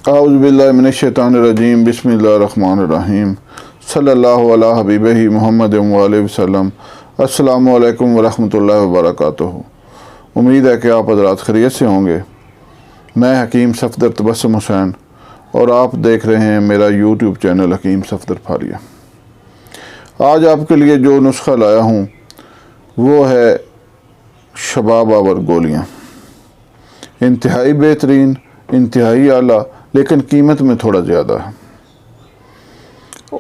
اعوذ باللہ من الشیطان الرجیم بسم اللہ الرحمن الرحیم صلی اللہ علی حبیبہ محمد وآلہ وسلم۔ السلام علیکم ورحمۃ اللہ وبرکاتہ۔ امید ہے کہ آپ حضرات خیریت سے ہوں گے۔ میں حکیم صفدر تبسم حسین اور آپ دیکھ رہے ہیں میرا یوٹیوب چینل حکیم صفدر فاریہ۔ آج آپ کے لیے جو نسخہ لایا ہوں وہ ہے شباب آور گولیاں۔ انتہائی بہترین، انتہائی اعلیٰ، لیکن قیمت میں تھوڑا زیادہ ہے،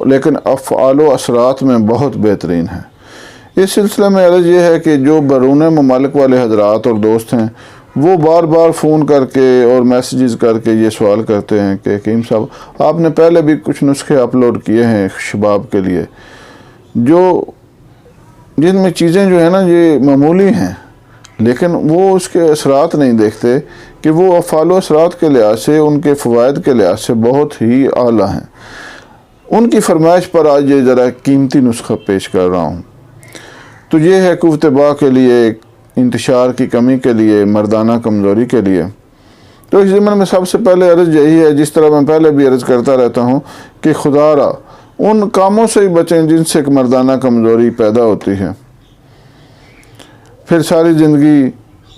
لیکن افعال و اثرات میں بہت بہترین ہے۔ اس سلسلے میں عرض یہ ہے کہ جو بیرون ممالک والے حضرات اور دوست ہیں وہ بار بار فون کر کے اور میسیجز کر کے یہ سوال کرتے ہیں کہ حکیم صاحب آپ نے پہلے بھی کچھ نسخے اپلوڈ کیے ہیں شباب کے لیے، جن میں چیزیں جو ہیں نا یہ معمولی ہیں، لیکن وہ اس کے اثرات نہیں دیکھتے کہ وہ افعال و اثرات کے لحاظ سے، ان کے فوائد کے لحاظ سے بہت ہی اعلیٰ ہیں۔ ان کی فرمائش پر آج یہ ذرا قیمتی نسخہ پیش کر رہا ہوں۔ تو یہ ہے قوت باء کے لیے، انتشار کی کمی کے لیے، مردانہ کمزوری کے لیے۔ تو اس ضمن میں سب سے پہلے عرض یہی ہے، جس طرح میں پہلے بھی عرض کرتا رہتا ہوں، کہ خدا را ان کاموں سے ہی بچیں جن سے ایک مردانہ کمزوری پیدا ہوتی ہے، پھر ساری زندگی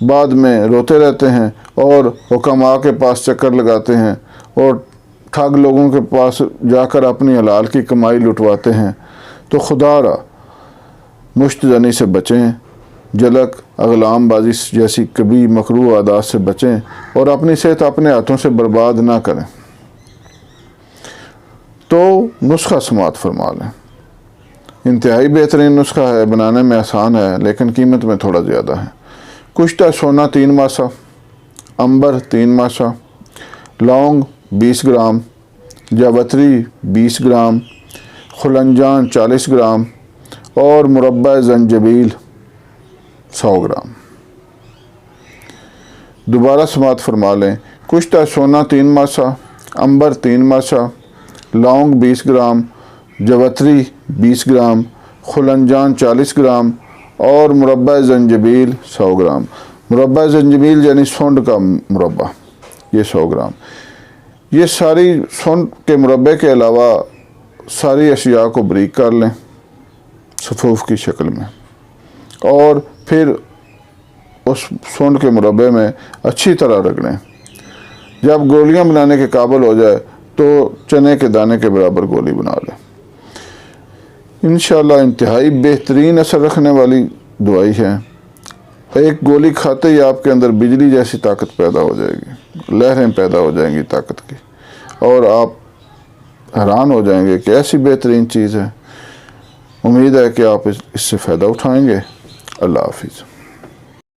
بعد میں روتے رہتے ہیں اور حکماء کے پاس چکر لگاتے ہیں اور ٹھگ لوگوں کے پاس جا کر اپنی حلال کی کمائی لٹواتے ہیں۔ تو خدا را مشت زنی سے بچیں، جلک، اغلام بازی جیسی کبھی مکروہ عادات سے بچیں اور اپنی صحت اپنے ہاتھوں سے برباد نہ کریں۔ تو نسخہ سماعت فرما لیں۔ انتہائی بہترین نسخہ ہے، بنانے میں آسان ہے، لیکن قیمت میں تھوڑا زیادہ ہے۔ کشتہ سونا 3 ماسہ، عنبر 3 ماسہ، لونگ 20 گرام، جاوتری 20 گرام، خلنجان 40 گرام اور مربع زنجبیل 100 گرام۔ دوبارہ سماعت فرما لیں۔ کشتہ سونا 3 ماسہ، عنبر 3 ماسہ، لونگ 20 گرام، جاوتری 20 گرام، خلنجان 40 گرام اور مربع زنجبیل 100 گرام۔ مربع زنجبیل یعنی سونڈ کا مربع، یہ 100 گرام۔ یہ ساری سونڈ کے مربع کے علاوہ ساری اشیاء کو بریک کر لیں صفوف کی شکل میں، اور پھر اس سونڈ کے مربع میں اچھی طرح رگڑیں۔ جب گولیاں بنانے کے قابل ہو جائے تو چنے کے دانے کے برابر گولی بنا لیں۔ انشاءاللہ انتہائی بہترین اثر رکھنے والی دوائی ہے۔ ایک گولی کھاتے ہی آپ کے اندر بجلی جیسی طاقت پیدا ہو جائے گی، لہریں پیدا ہو جائیں گی طاقت کی، اور آپ حیران ہو جائیں گے کہ ایسی بہترین چیز ہے۔ امید ہے کہ آپ اس سے فائدہ اٹھائیں گے۔ اللہ حافظ۔